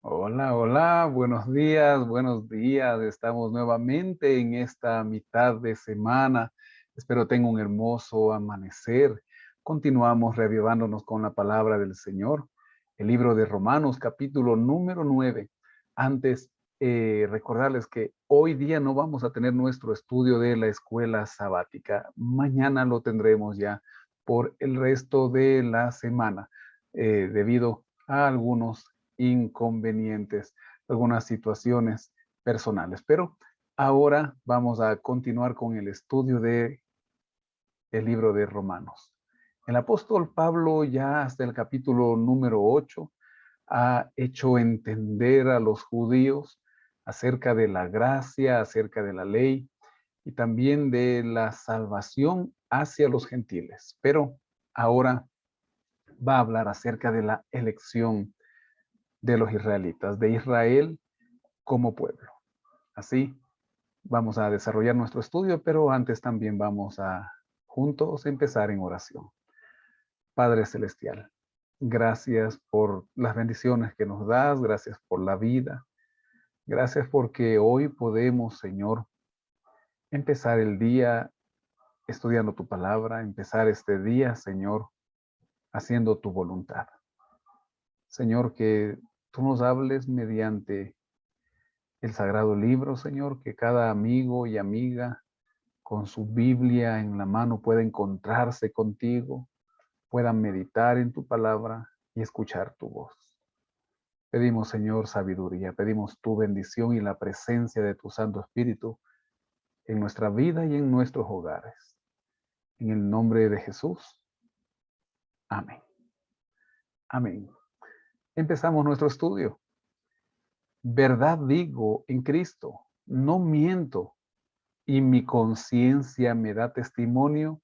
Hola, hola, buenos días, buenos días. Estamos nuevamente en esta mitad de semana. Espero tenga un hermoso amanecer. Continuamos reavivándonos con la palabra del Señor. El libro de Romanos, capítulo número 9. Antes, recordarles que hoy día no vamos a tener nuestro estudio de la escuela sabática. Mañana lo tendremos ya por el resto de la semana, debido a algunos inconvenientes, algunas situaciones personales. Pero ahora vamos a continuar con el estudio de el libro de Romanos. El apóstol Pablo ya hasta el capítulo número 8 ha hecho entender a los judíos acerca de la gracia, acerca de la ley y también de la salvación hacia los gentiles. Pero ahora va a hablar acerca de la elección de los israelitas, de Israel como pueblo. Así vamos a desarrollar nuestro estudio, pero antes también vamos a juntos empezar en oración. Padre Celestial, gracias por las bendiciones que nos das, gracias por la vida, gracias porque hoy podemos, Señor, empezar el día estudiando tu palabra, empezar este día, Señor, haciendo tu voluntad. Señor, que tú nos hables mediante el sagrado libro, Señor, que cada amigo y amiga con su Biblia en la mano pueda encontrarse contigo, puedan meditar en tu palabra y escuchar tu voz. Pedimos, Señor, sabiduría, pedimos tu bendición y la presencia de tu Santo Espíritu en nuestra vida y en nuestros hogares. En el nombre de Jesús. Amén. Amén. Empezamos nuestro estudio. Verdad digo en Cristo, no miento, y mi conciencia me da testimonio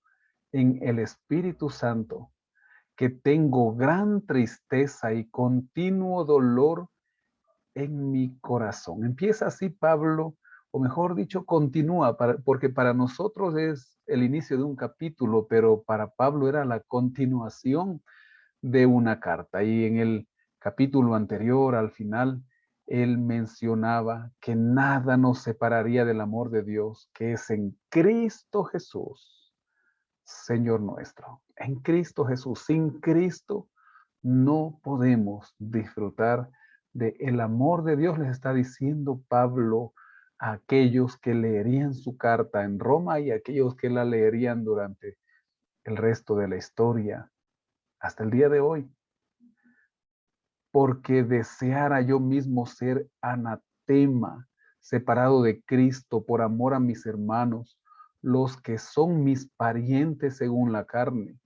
en el Espíritu Santo, que tengo gran tristeza y continuo dolor en mi corazón. Empieza así Pablo, o mejor dicho, continúa, porque para nosotros es el inicio de un capítulo, pero para Pablo era la continuación de una carta. Y en el capítulo anterior, al final, él mencionaba que nada nos separaría del amor de Dios, que es en Cristo Jesús, Señor nuestro. En Cristo Jesús, sin Cristo, no podemos disfrutar del amor de Dios, les está diciendo Pablo a aquellos que leerían su carta en Roma y a aquellos que la leerían durante el resto de la historia hasta el día de hoy. Porque deseara yo mismo ser anatema, separado de Cristo por amor a mis hermanos, los que son mis parientes según la carne,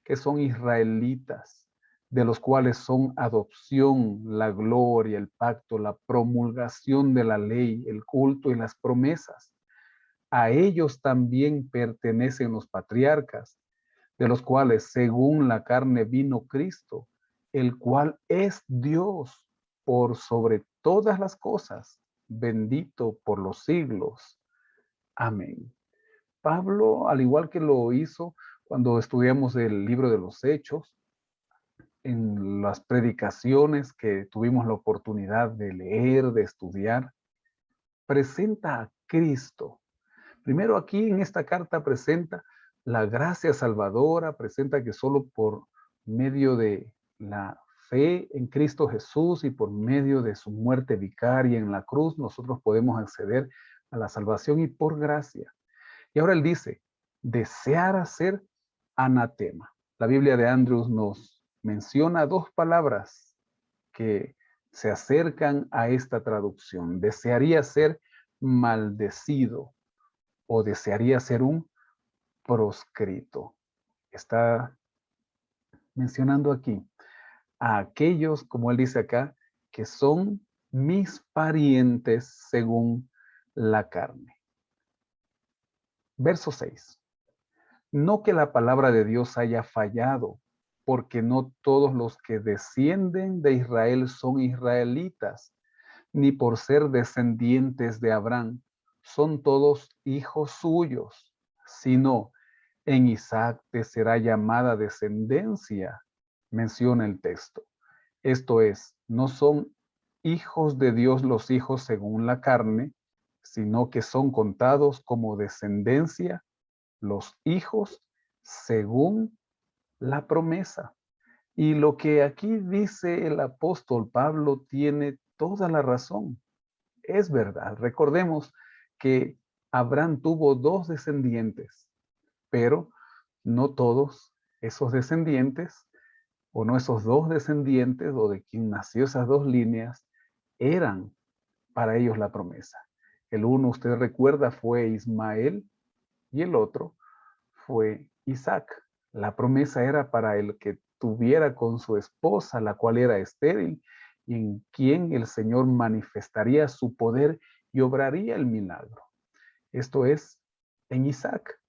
que son israelitas, de los cuales son adopción, la gloria, el pacto, la promulgación de la ley, el culto y las promesas. A ellos también pertenecen los patriarcas, de los cuales según la carne vino Cristo, el cual es Dios por sobre todas las cosas, bendito por los siglos. Amén. Pablo, al igual que lo hizo cuando estudiamos el libro de los Hechos, en las predicaciones que tuvimos la oportunidad de leer, de estudiar, presenta a Cristo. Primero aquí en esta carta presenta la gracia salvadora, presenta que solo por medio de la fe en Cristo Jesús y por medio de su muerte vicaria en la cruz, nosotros podemos acceder a la salvación y por gracia. Y ahora él dice, desear hacer anatema. La Biblia de Andrews nos menciona dos palabras que se acercan a esta traducción. Desearía ser maldecido o desearía ser un proscrito. Está mencionando aquí a aquellos, como él dice acá, que son mis parientes según la carne. Verso 6. No que la palabra de Dios haya fallado, porque no todos los que descienden de Israel son israelitas, ni por ser descendientes de Abraham son todos hijos suyos, sino en Isaac te será llamada descendencia, menciona el texto. Esto es, no son hijos de Dios los hijos según la carne, sino que son contados como descendencia los hijos según la promesa. Y lo que aquí dice el apóstol Pablo tiene toda la razón. Es verdad. Recordemos que Abraham tuvo dos descendientes, pero no todos esos descendientes, o no esos dos descendientes, o de quien nació esas dos líneas, eran para ellos la promesa. El uno, usted recuerda, fue Ismael y el otro fue Isaac. La promesa era para el que tuviera con su esposa, la cual era estéril, y en quien el Señor manifestaría su poder y obraría el milagro. Esto es en Isaac.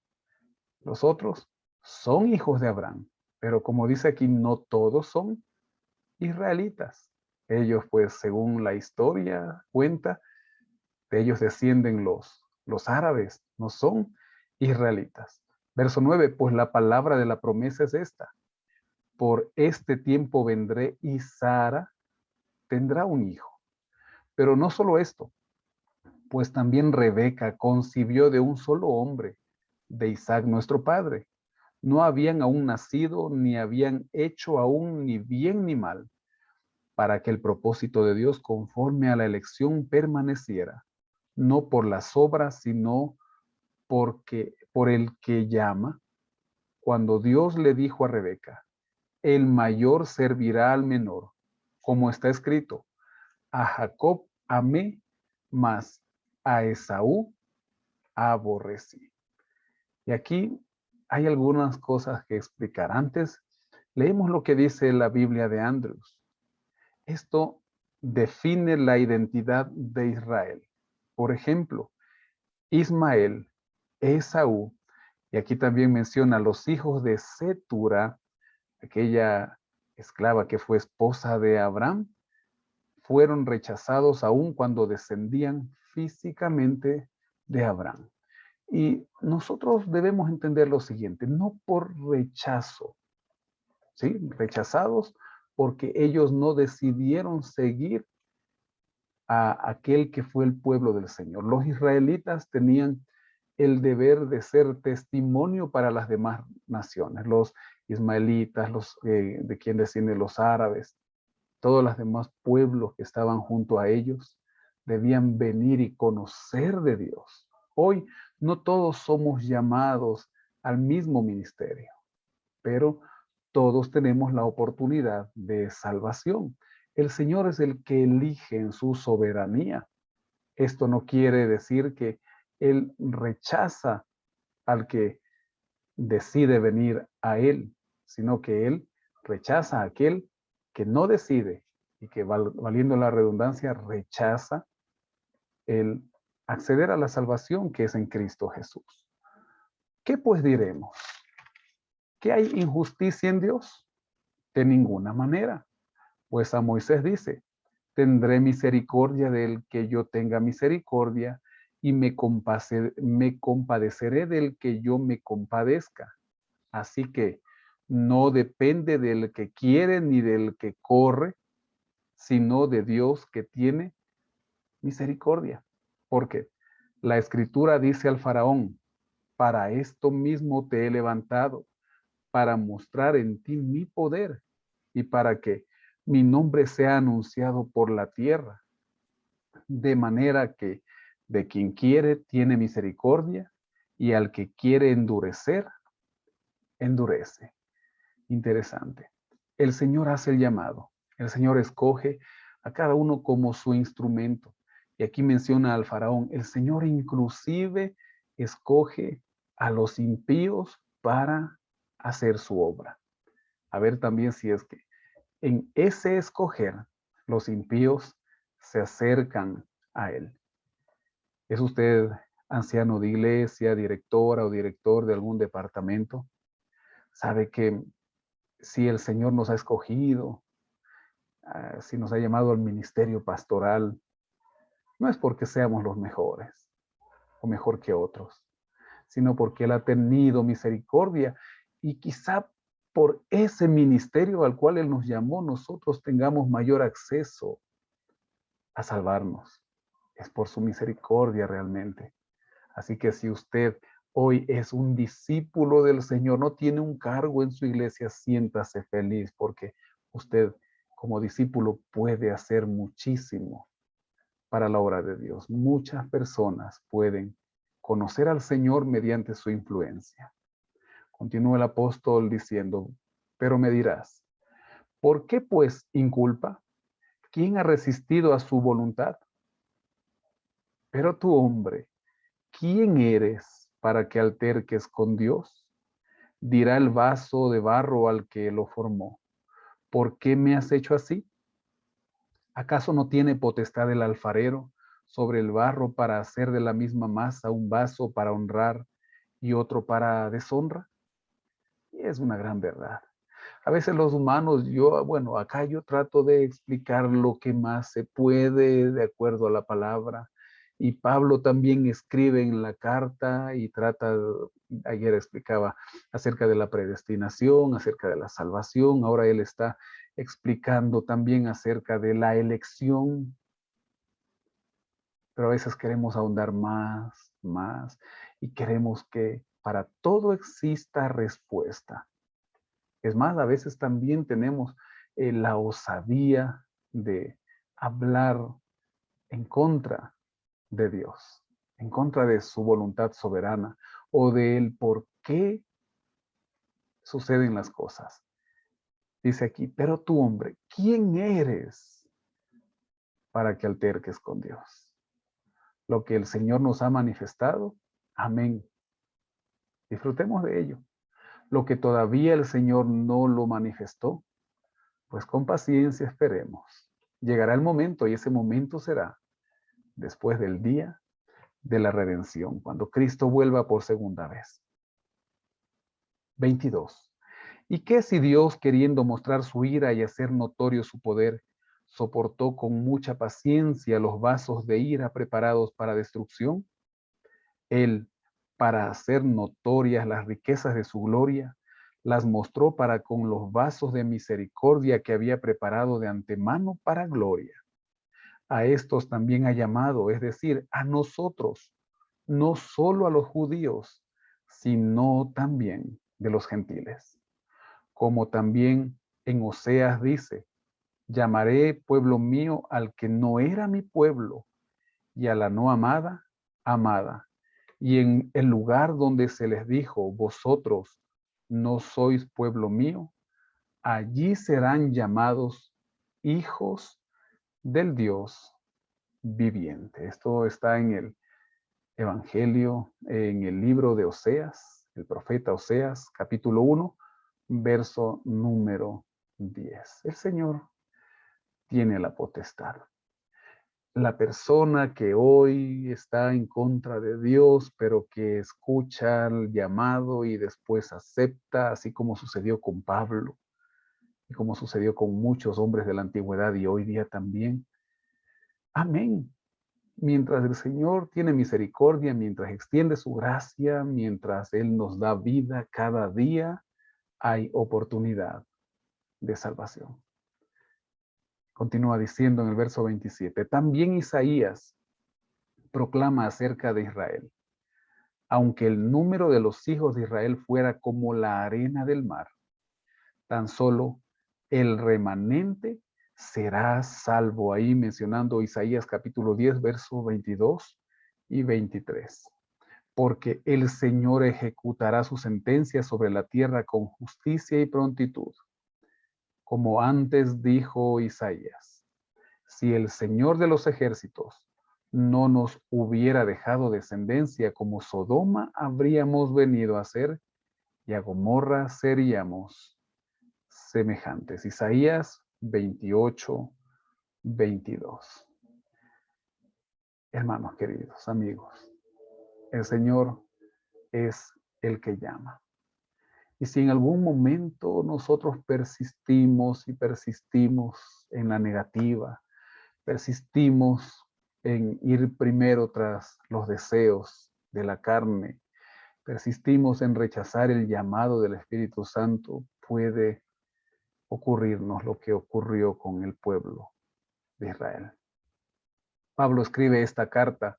Los otros son hijos de Abraham, pero como dice aquí, no todos son israelitas. Ellos, pues, según la historia cuenta, de ellos descienden los árabes, no son israelitas. Verso 9, pues la palabra de la promesa es esta: por este tiempo vendré y Sara tendrá un hijo. Pero no solo esto, pues también Rebeca concibió de un solo hombre, de Isaac nuestro padre. No habían aún nacido, ni habían hecho aún ni bien ni mal, para que el propósito de Dios conforme a la elección permaneciera, no por las obras, sino porque por el que llama. Cuando Dios le dijo a Rebeca, el mayor servirá al menor, como está escrito, a Jacob amé, mas a Esaú aborrecí. Y aquí hay algunas cosas que explicar. Antes, leemos lo que dice la Biblia de Andrews. Esto define la identidad de Israel. Por ejemplo, Ismael, Esaú, y aquí también menciona los hijos de Setura, aquella esclava que fue esposa de Abraham, fueron rechazados aún cuando descendían físicamente de Abraham. Y nosotros debemos entender lo siguiente: no por rechazo, ¿sí? Rechazados porque ellos no decidieron seguir a aquel que fue el pueblo del Señor. Los israelitas tenían el deber de ser testimonio para las demás naciones, los ismaelitas, de quien descienden los árabes, todos los demás pueblos que estaban junto a ellos, debían venir y conocer de Dios. Hoy no todos somos llamados al mismo ministerio, pero todos tenemos la oportunidad de salvación. El Señor es el que elige en su soberanía. Esto no quiere decir que Él rechaza al que decide venir a Él, sino que Él rechaza a aquel que no decide y que, valiendo la redundancia, rechaza el acceder a la salvación que es en Cristo Jesús. ¿Qué pues diremos? ¿Que hay injusticia en Dios? De ninguna manera. Pues a Moisés dice, tendré misericordia del que yo tenga misericordia y me compadeceré del que yo me compadezca. Así que no depende del que quiere ni del que corre, sino de Dios que tiene misericordia. Porque la escritura dice al faraón, para esto mismo te he levantado, para mostrar en ti mi poder y para que mi nombre sea anunciado por la tierra, de manera que de quien quiere tiene misericordia y al que quiere endurecer, endurece. Interesante. El Señor hace el llamado. El Señor escoge a cada uno como su instrumento. Y aquí menciona al faraón, el Señor inclusive escoge a los impíos para hacer su obra. A ver también si es que en ese escoger los impíos se acercan a Él. ¿Es usted anciano de iglesia, directora o director de algún departamento? Sabe que si el Señor nos ha escogido, si nos ha llamado al ministerio pastoral, no es porque seamos los mejores o mejor que otros, sino porque Él ha tenido misericordia y quizá por ese ministerio al cual Él nos llamó, nosotros tengamos mayor acceso a salvarnos. Es por su misericordia realmente. Así que si usted hoy es un discípulo del Señor, no tiene un cargo en su iglesia, siéntase feliz porque usted como discípulo puede hacer muchísimo para la obra de Dios. Muchas personas pueden conocer al Señor mediante su influencia. Continúa el apóstol diciendo, pero me dirás, ¿por qué pues inculpa? ¿Quién ha resistido a su voluntad? Pero tú, hombre, ¿quién eres para que alterques con Dios? Dirá el vaso de barro al que lo formó, ¿por qué me has hecho así? ¿Acaso no tiene potestad el alfarero sobre el barro para hacer de la misma masa un vaso para honrar y otro para deshonra? Y es una gran verdad. A veces los humanos, bueno, acá yo trato de explicar lo que más se puede de acuerdo a la palabra. Y Pablo también escribe en la carta y trata, ayer explicaba acerca de la predestinación, acerca de la salvación. Ahora él está explicando también acerca de la elección, pero a veces queremos ahondar más, y queremos que para todo exista respuesta. Es más, a veces también tenemos la osadía de hablar en contra de Dios, en contra de su voluntad soberana o del por qué suceden las cosas. Dice aquí, pero tú, hombre, ¿quién eres para que alterques con Dios? Lo que el Señor nos ha manifestado, amén. Disfrutemos de ello. Lo que todavía el Señor no lo manifestó, pues con paciencia esperemos. Llegará el momento y ese momento será después del día de la redención, cuando Cristo vuelva por segunda vez. 22. ¿Y qué si Dios, queriendo mostrar su ira y hacer notorio su poder, soportó con mucha paciencia los vasos de ira preparados para destrucción? Él, para hacer notorias las riquezas de su gloria, las mostró para con los vasos de misericordia que había preparado de antemano para gloria. A estos también ha llamado, es decir, a nosotros, no solo a los judíos, sino también de los gentiles. Como también en Oseas dice, llamaré pueblo mío al que no era mi pueblo, y a la no amada, amada. Y en el lugar donde se les dijo, vosotros no sois pueblo mío, allí serán llamados hijos del Dios viviente. Esto está en el Evangelio, en el libro de Oseas, el profeta Oseas, capítulo 1, verso número 10. El Señor tiene la potestad. La persona que hoy está en contra de Dios, pero que escucha el llamado y después acepta, así como sucedió con Pablo y como sucedió con muchos hombres de la antigüedad y hoy día también. Amén. Mientras el Señor tiene misericordia, mientras extiende su gracia, mientras Él nos da vida cada día, hay oportunidad de salvación. Continúa diciendo en el verso 27, también Isaías proclama acerca de Israel. Aunque el número de los hijos de Israel fuera como la arena del mar, tan solo el remanente será salvo. Ahí mencionando Isaías capítulo 10, versos 22 y 23. Porque el Señor ejecutará su sentencia sobre la tierra con justicia y prontitud. Como antes dijo Isaías, si el Señor de los ejércitos no nos hubiera dejado descendencia como Sodoma, habríamos venido a ser, y a Gomorra seríamos semejantes. Isaías 28, 22. Hermanos queridos, amigos, el Señor es el que llama. Y si en algún momento nosotros persistimos y persistimos en la negativa, persistimos en ir primero tras los deseos de la carne, persistimos en rechazar el llamado del Espíritu Santo, puede ocurrirnos lo que ocurrió con el pueblo de Israel. Pablo escribe esta carta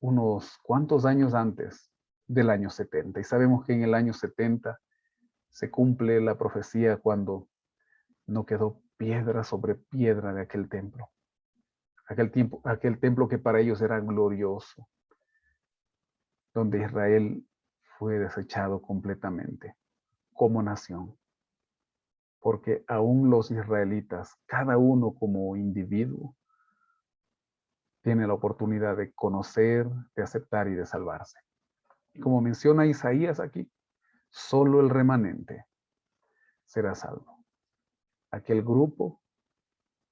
unos cuantos años antes del año 70. Y sabemos que en el año 70 se cumple la profecía cuando no quedó piedra sobre piedra de aquel templo. Aquel templo que para ellos era glorioso, donde Israel fue desechado completamente como nación. Porque aún los israelitas, cada uno como individuo, tiene la oportunidad de conocer, de aceptar y de salvarse. Y como menciona Isaías aquí, solo el remanente será salvo. Aquel grupo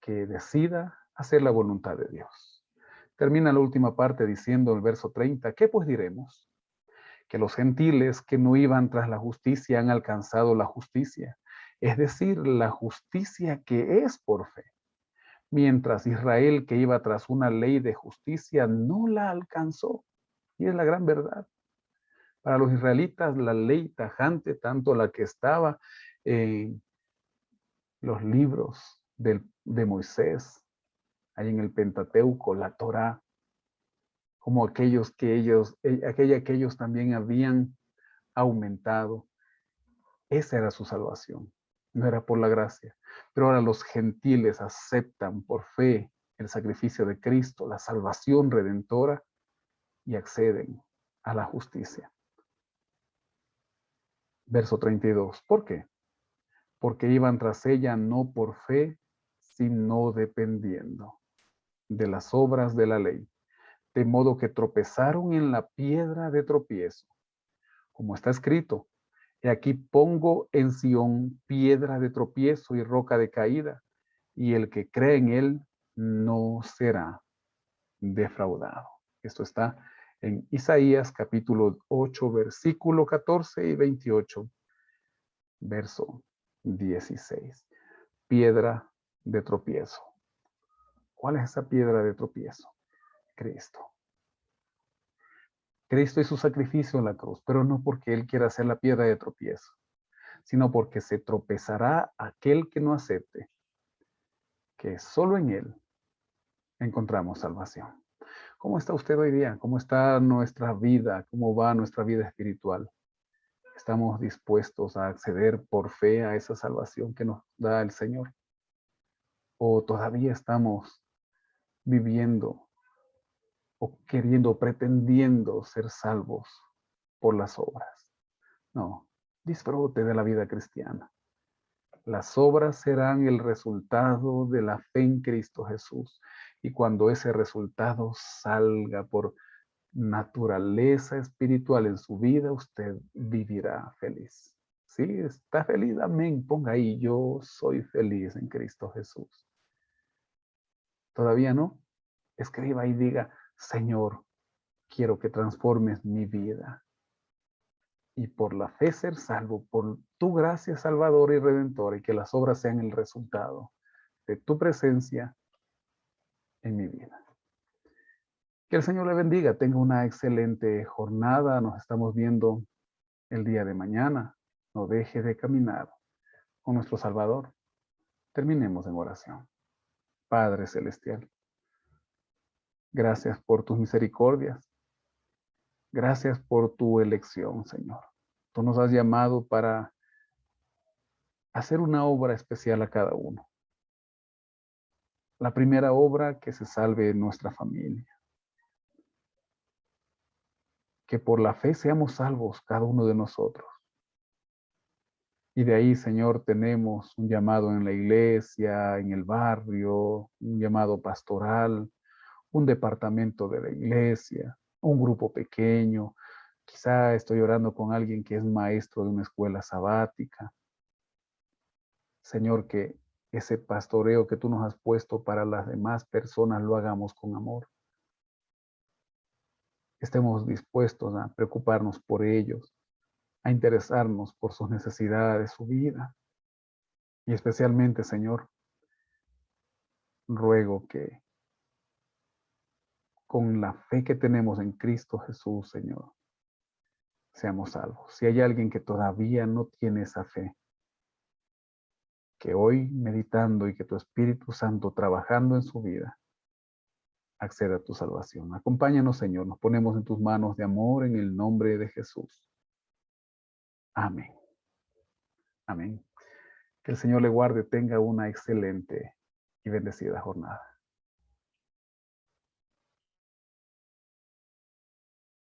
que decida hacer la voluntad de Dios. Termina la última parte diciendo el verso 30, ¿qué pues diremos? Que los gentiles que no iban tras la justicia han alcanzado la justicia, es decir, la justicia que es por fe. Mientras Israel que iba tras una ley de justicia no la alcanzó. Y es la gran verdad. Para los israelitas la ley tajante, tanto la que estaba en los libros de Moisés, ahí en el Pentateuco, la Torá, como aquella que ellos también habían aumentado. Esa era su salvación, no era por la gracia. Pero ahora los gentiles aceptan por fe el sacrificio de Cristo, la salvación redentora, y acceden a la justicia. Verso 32. ¿Por qué? Porque iban tras ella no por fe, sino dependiendo de las obras de la ley, de modo que tropezaron en la piedra de tropiezo. Como está escrito, he aquí pongo en Sión piedra de tropiezo y roca de caída, y el que cree en él no será defraudado. Esto está en Isaías capítulo 8, versículo 14 y 28, verso 16. Piedra de tropiezo. ¿Cuál es esa piedra de tropiezo? Cristo. Cristo y su sacrificio en la cruz, pero no porque Él quiera hacer la piedra de tropiezo, sino porque se tropezará aquel que no acepte que solo en Él encontramos salvación. ¿Cómo está usted hoy día? ¿Cómo está nuestra vida? ¿Cómo va nuestra vida espiritual? ¿Estamos dispuestos a acceder por fe a esa salvación que nos da el Señor? ¿O todavía estamos viviendo o queriendo, pretendiendo ser salvos por las obras? No, disfrute de la vida cristiana. Las obras serán el resultado de la fe en Cristo Jesús. Y cuando ese resultado salga por naturaleza espiritual en su vida, usted vivirá feliz. ¿Sí? ¿Está feliz? Amén. Ponga ahí, yo soy feliz en Cristo Jesús. ¿Todavía no? Escriba y diga, Señor, quiero que transformes mi vida. Y por la fe ser salvo, por tu gracia salvadora y redentora, y que las obras sean el resultado de tu presencia en mi vida. Que el Señor le bendiga, tenga una excelente jornada, nos estamos viendo el día de mañana. No deje de caminar con nuestro Salvador. Terminemos en oración. Padre Celestial, gracias por tus misericordias. Gracias por tu elección, Señor. Tú nos has llamado para hacer una obra especial a cada uno. La primera obra, que se salve nuestra familia. Que por la fe seamos salvos cada uno de nosotros. Y de ahí, Señor, tenemos un llamado en la iglesia, en el barrio, un llamado pastoral, un departamento de la iglesia, un grupo pequeño. Quizá estoy orando con alguien que es maestro de una escuela sabática. Señor, que ese pastoreo que tú nos has puesto para las demás personas lo hagamos con amor. Estemos dispuestos a preocuparnos por ellos, a interesarnos por sus necesidades, su vida. Y especialmente, Señor, ruego que con la fe que tenemos en Cristo Jesús, Señor, seamos salvos. Si hay alguien que todavía no tiene esa fe, que hoy meditando y que tu Espíritu Santo trabajando en su vida, acceda a tu salvación. Acompáñanos, Señor. Nos ponemos en tus manos de amor en el nombre de Jesús. Amén. Amén. Que el Señor le guarde, tenga una excelente y bendecida jornada.